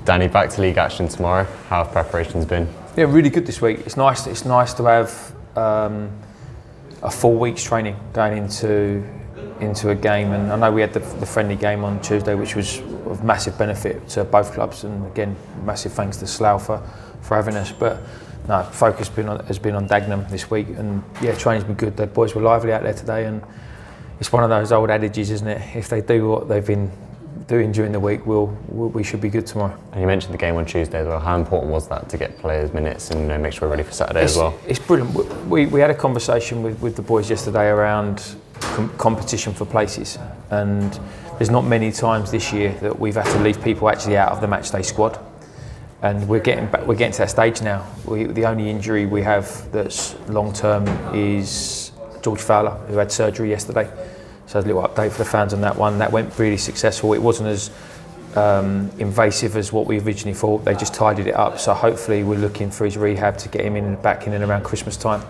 Danny, back to league action tomorrow. How have preparations been? Yeah, really good this week. It's nice to have a full week's training going into a game, and I know we had the friendly game on Tuesday, which was of massive benefit to both clubs, and again, massive thanks to Searle for having us. But no, focus has been on Dagenham this week, and yeah, training's been good. The boys were lively out there today, and it's one of those old adages, isn't it? If they do what they've been doing during the week, we should be good tomorrow. And you mentioned the game on Tuesday as well. How important was that to get players minutes and make sure we're ready for Saturday as well? It's brilliant. We had a conversation with the boys yesterday around competition for places, and there's not many times this year that we've had to leave people actually out of the matchday squad, and we're getting to that stage now. The only injury we have that's long term is George Fowler, who had surgery yesterday. So a little update for the fans on that one. That went really successful. It wasn't as invasive as what we originally thought. They just tidied it up. So hopefully we're looking for his rehab to get him back in and around Christmas time.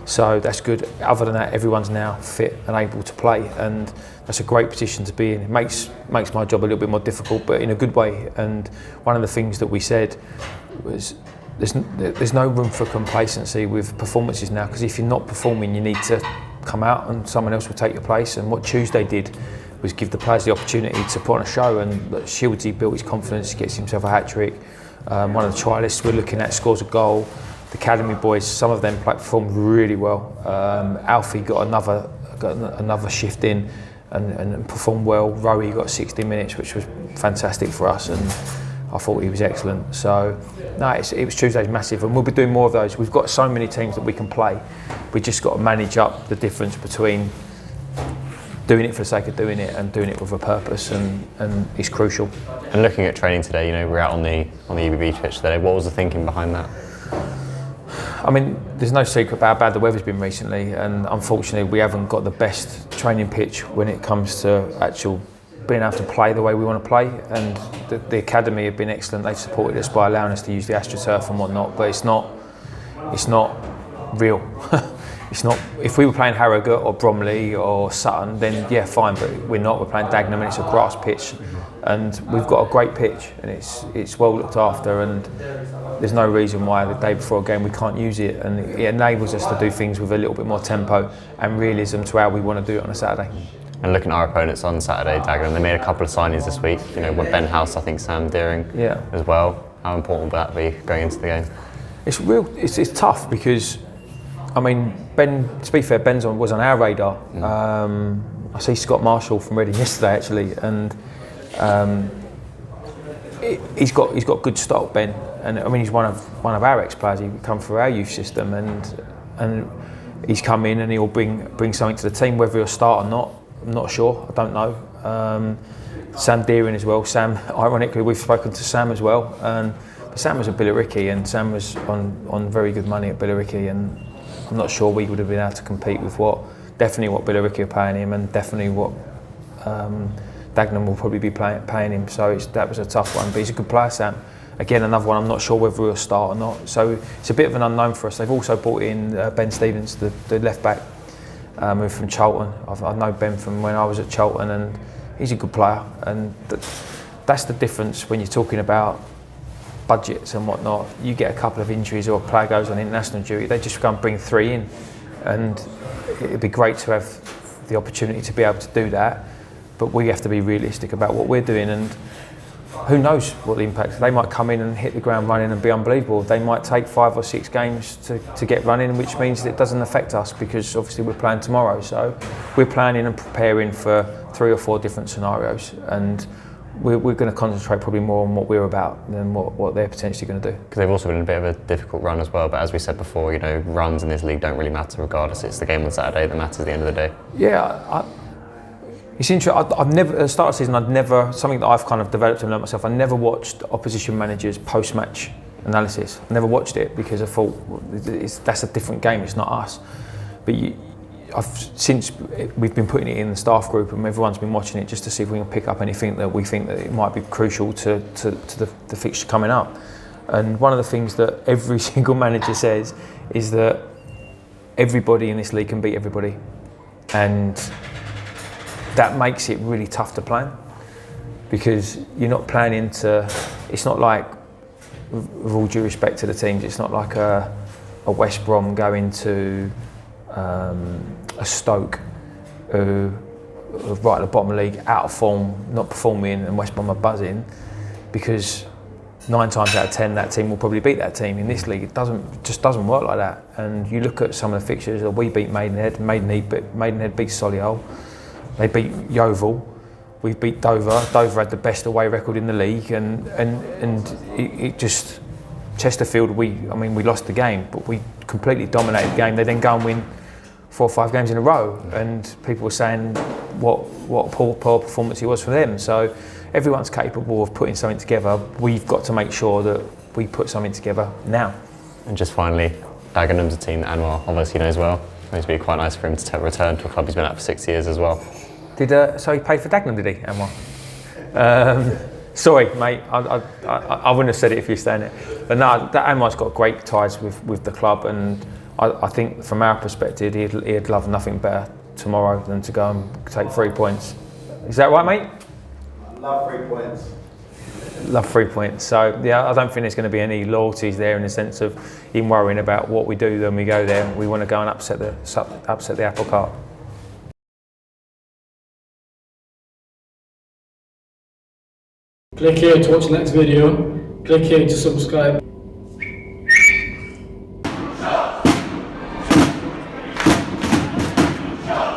So that's good. Other than that, everyone's now fit and able to play, and that's a great position to be in. It makes my job a little bit more difficult, but in a good way. And one of the things that we said was there's no room for complacency with performances now, because if you're not performing, you need to come out and someone else will take your place. And what Tuesday did was give the players the opportunity to put on a show, and Shieldsy built his confidence, gets himself a hat-trick. One of the trialists we're looking at scores a goal. The academy boys, some of them performed really well. Alfie got another shift in and performed well. Rowie got 60 minutes, which was fantastic for us, and I thought he was excellent. So no, it was Tuesday's massive, and we'll be doing more of those. We've got so many teams that we can play. We just got to manage up the difference between doing it for the sake of doing it and doing it with a purpose, and it's crucial. And looking at training today, we're out on the EBB pitch today. What was the thinking behind that? I mean, there's no secret about how bad the weather's been recently, and unfortunately we haven't got the best training pitch when it comes to actual being able to play the way we want to play. And the academy have been excellent. They've supported us by allowing us to use the AstroTurf and whatnot, but it's not real. It's not. If we were playing Harrogate or Bromley or Sutton, then yeah, fine. But we're not. We're playing Dagenham, and it's a grass pitch, and we've got a great pitch, and it's well looked after. And there's no reason why the day before a game we can't use it, and it enables us to do things with a little bit more tempo and realism to how we want to do it on a Saturday. And looking at our opponents on Saturday, Dagenham, they made a couple of signings this week. With Ben House, I think Sam Deering as well. How important will that be going into the game? It's tough because, I mean, Ben. To be fair, was on our radar. I see Scott Marshall from Reading yesterday actually, and he's got good stock, Ben. And I mean, he's one of our ex-players. He come through our youth system, and he's come in and he'll bring something to the team. Whether he'll start or not, I'm not sure. I don't know. Sam Deering as well. Sam, ironically, we've spoken to Sam as well. But Sam was at Billericay, and Sam was on very good money at Billericay, and I'm not sure we would have been able to compete with what Billericay are paying him, and definitely what Dagenham will probably be paying him. So that was a tough one. But he's a good player, Sam. Again, another one, I'm not sure whether he'll start or not. So it's a bit of an unknown for us. They've also brought in Ben Stevens, the left back, moved from Charlton. I know Ben from when I was at Charlton, and he's a good player. And that's the difference when you're talking about budgets and whatnot. You get a couple of injuries or a player goes on international duty, they just go and bring 3 in. And it'd be great to have the opportunity to be able to do that. But we have to be realistic about what we're doing, and who knows what the impact. They might come in and hit the ground running and be unbelievable. They might take 5 or 6 games to get running, which means that it doesn't affect us, because obviously we're playing tomorrow. So we're planning and preparing for 3 or 4 different scenarios, and we're going to concentrate probably more on what we're about than what they're potentially going to do. Because they've also been in a bit of a difficult run as well, but as we said before, runs in this league don't really matter regardless. It's the game on Saturday that matters at the end of the day. Yeah, it's interesting. I've never, at the start of the season, something that I've kind of developed and learned myself, I never watched opposition managers post-match analysis. I never watched it because I thought that's a different game, it's not us. But since we've been putting it in the staff group and everyone's been watching it just to see if we can pick up anything that we think that it might be crucial to the fixture coming up. And one of the things that every single manager says is that everybody in this league can beat everybody. And that makes it really tough to plan, because you're not planning to. It's not like, with all due respect to the teams, it's not like a West Brom going to a Stoke who are right at the bottom of the league, out of form, not performing, and West Brom are buzzing, because 9 times out of 10 that team will probably beat that team. In this league, it just doesn't work like that. And you look at some of the fixtures that we beat Maidenhead. Maidenhead beat Solihull. They beat Yeovil. We beat Dover. Dover had the best away record in the league, and it just, Chesterfield. We lost the game, but we completely dominated the game. They then go and win 4 or 5 games in a row, and people were saying what a poor performance it was for them. So everyone's capable of putting something together. We've got to make sure that we put something together now. And just finally, Dagenham's a team that Anwar obviously knows well. It's been quite nice for him to return to a club he's been at for 6 years as well. So he played for Dagenham, did he, Anwar? Sorry, mate. I wouldn't have said it if you were saying it. But no, Anwar's got great ties with the club, and I think from our perspective, he'd love nothing better tomorrow than to go and take 3 points. Is that right, mate? Love 3 points. Love 3 points. So yeah, I don't think there's going to be any loyalties there, in the sense of him worrying about what we do when we go there. We want to go and upset the apple cart. Click here to watch the next video. Click here to subscribe.